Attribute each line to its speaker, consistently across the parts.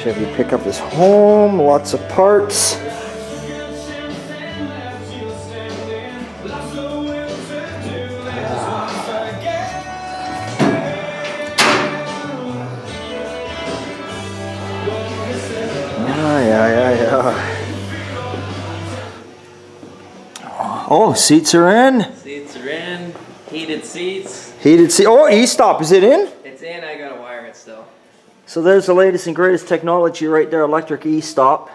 Speaker 1: Chevy pickup is home. Lots of parts. Yeah. Oh, seats are in.
Speaker 2: Seats are in. Heated seats.
Speaker 1: Heated seat. Oh, e-stop. Is it in?
Speaker 2: It's in. I gotta wire it still.
Speaker 1: So there's the latest and greatest technology right there. Electric e-stop.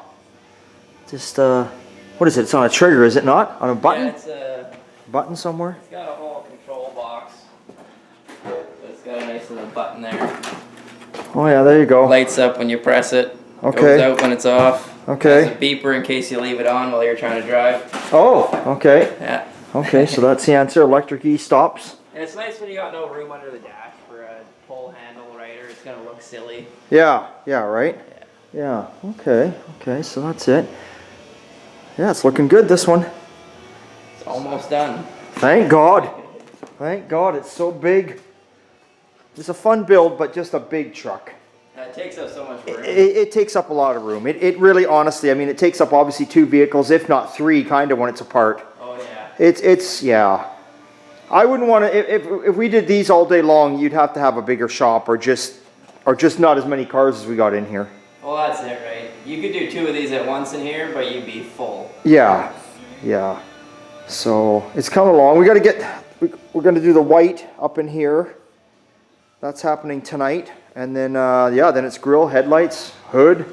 Speaker 1: Just what is it? It's on a trigger, is it not? On a button?
Speaker 2: Yeah, it's a
Speaker 1: button somewhere.
Speaker 2: It's got a whole control box. It's got a nice little button there.
Speaker 1: Oh yeah, there you go.
Speaker 2: Lights up when you press it.
Speaker 1: Okay.
Speaker 2: Goes out when it's off.
Speaker 1: Okay.
Speaker 2: Has a beeper in case you leave it on while you're trying to drive.
Speaker 1: Oh, okay.
Speaker 2: Yeah.
Speaker 1: Okay, so that's the answer. Electric e-stops.
Speaker 2: And it's nice when you got no room under the dash for a pull handle right, or it's gonna look silly.
Speaker 1: Yeah, right? Yeah, okay, so that's it. Yeah, it's looking good, this one.
Speaker 2: It's almost done.
Speaker 1: Thank God. Thank God, it's so big. It's a fun build, but just a big truck.
Speaker 2: It takes up so much room.
Speaker 1: It takes up a lot of room. It really, honestly, I mean, it takes up obviously 2 vehicles, if not 3, kind of when it's apart.
Speaker 2: Oh yeah.
Speaker 1: It's yeah. I wouldn't want to, if we did these all day long, you'd have to have a bigger shop or just not as many cars as we got in here.
Speaker 2: Well, that's it, right? You could do 2 of these at once in here, but you'd be full.
Speaker 1: Yeah. So it's coming along. We got to get, we're going to do the white up in here. That's happening tonight. And then, then it's grill, headlights, hood.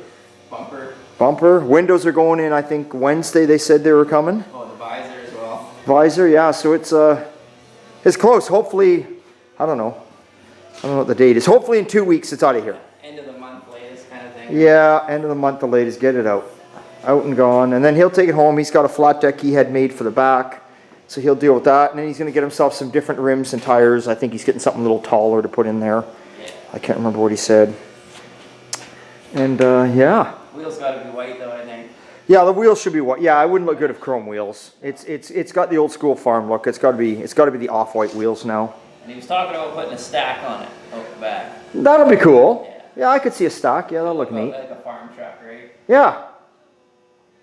Speaker 1: Bumper. Windows are going in, I think, Wednesday they said they were coming.
Speaker 2: Oh, the visor as well.
Speaker 1: Visor, yeah. So it's close. Hopefully, I don't know what the date is. Hopefully in 2 weeks it's out of here.
Speaker 2: End of the month latest kind of thing.
Speaker 1: Yeah, end of the month the latest. Get it out and gone. And then he'll take it home. He's got a flat deck he had made for the back. So he'll deal with that. And then he's going to get himself some different rims and tires. I think he's getting something a little taller to put in there.
Speaker 2: Yeah.
Speaker 1: I can't remember what he said. And yeah.
Speaker 2: Wheels got to be white though, I think.
Speaker 1: Yeah, the wheels should be white. Yeah, I wouldn't look good with chrome wheels. It's got the old school farm look. It's got to be the off-white wheels now.
Speaker 2: And he was talking about putting a stack on it out the back.
Speaker 1: That'll be cool. Yeah, I could see a stock. Yeah, that'll look neat.
Speaker 2: Like a farm truck, right?
Speaker 1: Yeah.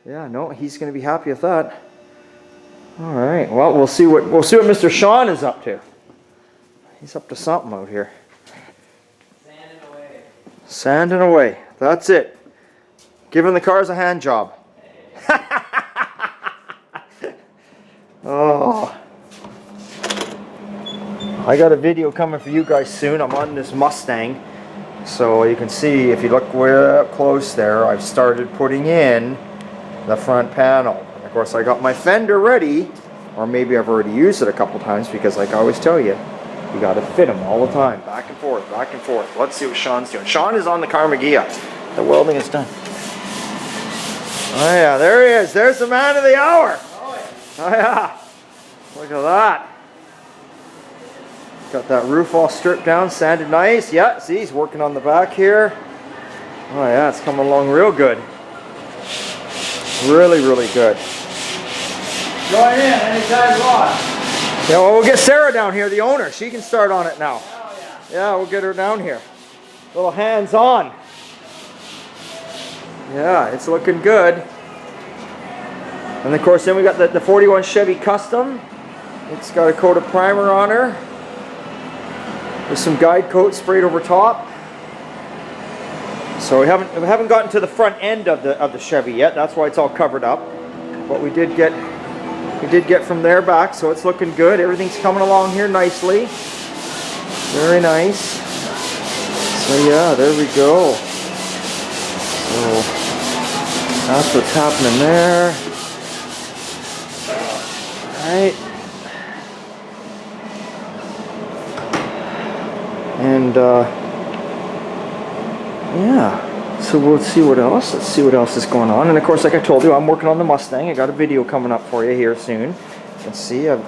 Speaker 1: Yeah, no, he's going to be happy with that. All right. Well, we'll see what Mr. Sean is up to. He's up to something out here. Sanding away. That's it. Giving the cars a hand job. Oh. I got a video coming for you guys soon. I'm on this Mustang. So you can see, if you look way up close there, I've started putting in the front panel. Of course, I got my fender ready, or maybe I've already used it a couple times, because like I always tell you, you got to fit them all the time, back and forth, back and forth. Let's see what Sean's doing. Sean is on the Carmagia. The welding is done. Oh yeah, there he is. There's the man of the hour. Oh yeah. Look at that. Got that roof all stripped down, sanded nice. Yeah, see, he's working on the back here. Oh yeah, it's coming along real good. Really good.
Speaker 2: Join in anytime you want.
Speaker 1: Yeah, well, we'll get Sarah down here, the owner. She can start on it now.
Speaker 2: Oh,
Speaker 1: Yeah, we'll get her down here. Little hands-on. Yeah, it's looking good. And of course, then we got the 41 Chevy Custom. It's got a coat of primer on her. With some guide coat sprayed over top. So we haven't gotten to the front end of the Chevy yet. That's why it's all covered up. But we did get from there back, so it's looking good. Everything's coming along here nicely. Very nice. So yeah, there we go. So that's what's happening there. Alright. And yeah, so we'll see what else. Let's see what else is going on. And of course, like I told you, I'm working on the Mustang. I got a video coming up for you here soon. You can see I've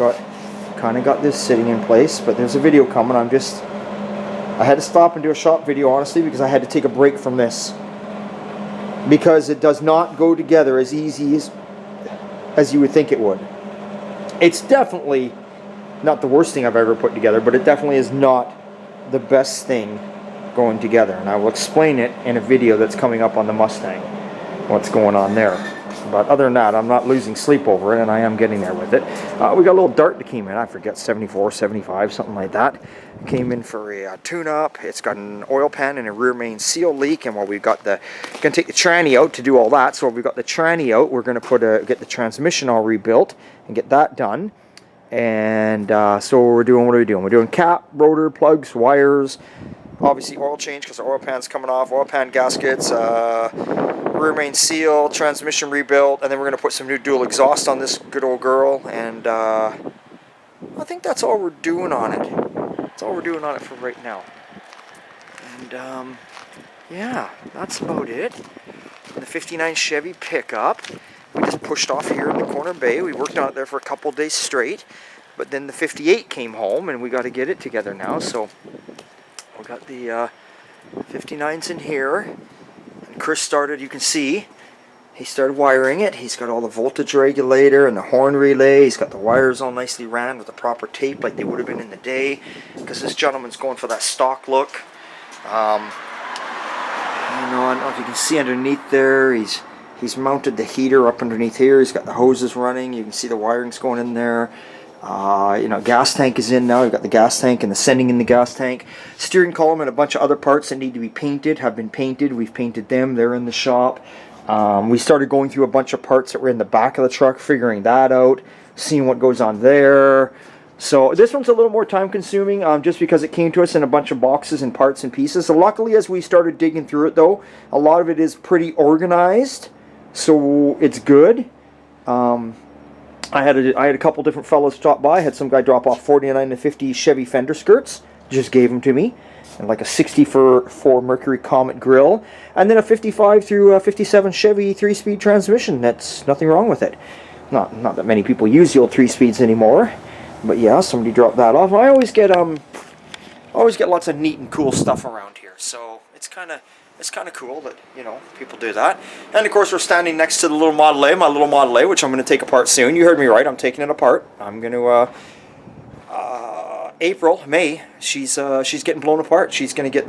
Speaker 1: kind of got this sitting in place, but there's a video coming. I had to stop and do a shop video, honestly, because I had to take a break from this, because it does not go together as easy as you would think it would. It's definitely not the worst thing I've ever put together, but it definitely is not the best thing going together, and I will explain it in a video that's coming up on the Mustang, what's going on there. But other than that, I'm not losing sleep over it, and I am getting there with it. We got a little Dart that came in, I forget, 74, 75, something like that. It came in for a tune-up. It's got an oil pan and a rear main seal leak, and while we've got the, gonna take the tranny out to do all that, so we've got the tranny out, we're gonna get the transmission all rebuilt and get that done. And so we're doing, what are we doing? We're doing cap, rotor, plugs, wires, obviously oil change because the oil pan's coming off, oil pan gaskets, rear main seal, transmission rebuilt, and then we're going to put some new dual exhaust on this good old girl, and I think that's all we're doing on it. That's all we're doing on it for right now. And yeah, that's about it. And the 59 Chevy pickup, we just pushed off here in the corner bay. We worked on it there for a couple days straight, but then the 58 came home, and we got to get it together now, so we got the 59s in here, and Chris started, you can see, he started wiring it. He's got all the voltage regulator and the horn relay. He's got the wires all nicely ran with the proper tape like they would have been in the day, because this gentleman's going for that stock look. I don't know if you can see underneath there, he's mounted the heater up underneath here. He's got the hoses running. You can see the wiring's going in there. Gas tank is in now. We've got the gas tank and the sending in the gas tank. Steering column and a bunch of other parts that need to be painted have been painted. We've painted them. They're in the shop. We started going through a bunch of parts that were in the back of the truck, figuring that out, seeing what goes on there. So this one's a little more time consuming, just because it came to us in a bunch of boxes and parts and pieces. So luckily, as we started digging through it though, a lot of it is pretty organized, so it's good. I had a couple different fellows stop by. I had some guy drop off 49 to 50 Chevy fender skirts, just gave them to me, and like a 60 for Mercury Comet grill, and then a 55 through 57 Chevy 3-speed transmission. That's nothing wrong with it. Not that many people use the old 3-speeds anymore, but yeah, somebody dropped that off. I always get lots of neat and cool stuff around here, so it's kind of cool that, people do that. And of course, we're standing next to the little Model A, my little Model A, which I'm going to take apart soon. You heard me right, I'm taking it apart. I'm going to, May, she's getting blown apart. She's going to get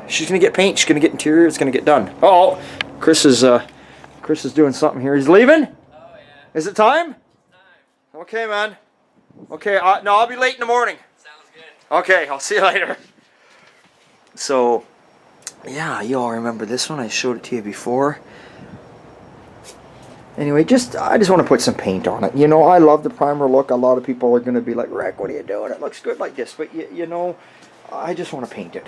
Speaker 1: she's going to get paint, she's going to get interior, it's going to get done. Oh, Chris is doing something here. He's leaving?
Speaker 2: Oh, yeah.
Speaker 1: Is it time?
Speaker 2: Time.
Speaker 1: Okay, man. Okay, no, I'll be late in the morning.
Speaker 2: Sounds good.
Speaker 1: Okay, I'll see you later. So, yeah, you all remember this one. I showed it to you before. Anyway, I just want to put some paint on it. I love the primer look. A lot of people are going to be like, Rick, what are you doing? It looks good like this. But, I just want to paint it.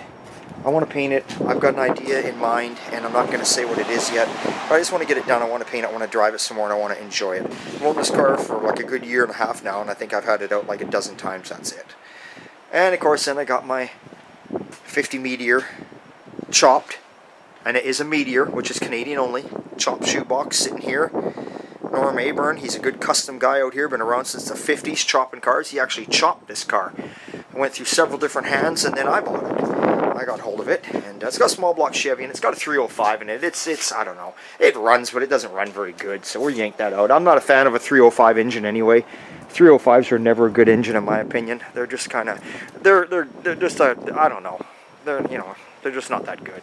Speaker 1: I want to paint it. I've got an idea in mind, and I'm not going to say what it is yet. But I just want to get it done. I want to paint it. I want to drive it some more, and I want to enjoy it. I've owned this car for like a good year and a half now, and I think I've had it out like a dozen times. That's it. And, of course, then I got my 50 Meteor chopped, and it is a Meteor, which is Canadian only. Chopped shoebox sitting here. Norm Aburn, he's a good custom guy out here, been around since the 50s chopping cars. He actually chopped this car. I went through several different hands, and then I bought it. I got hold of it, and it's got a small block Chevy, and it's got a 305 in it. It's I don't know, it runs, but it doesn't run very good, so we'll yank that out. I'm not a fan of a 305 engine anyway. 305s are never a good engine in my opinion. They're just kind of, they're just I don't know, they're just not that good.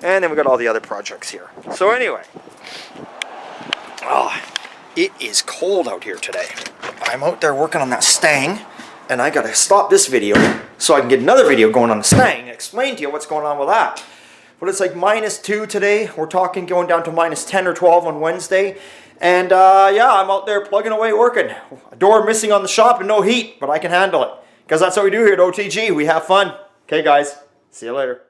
Speaker 1: And then we got all the other projects here. So anyway, it is cold out here today. I'm out there working on that Stang, and I gotta stop this video so I can get another video going on the Stang and explain to you what's going on with that. But it's like -2 today. We're talking going down to -10 or 12 on Wednesday. And yeah, I'm out there plugging away working. A door missing on the shop and no heat, but I can handle it. Because that's what we do here at OTG. We have fun. Okay guys, see you later.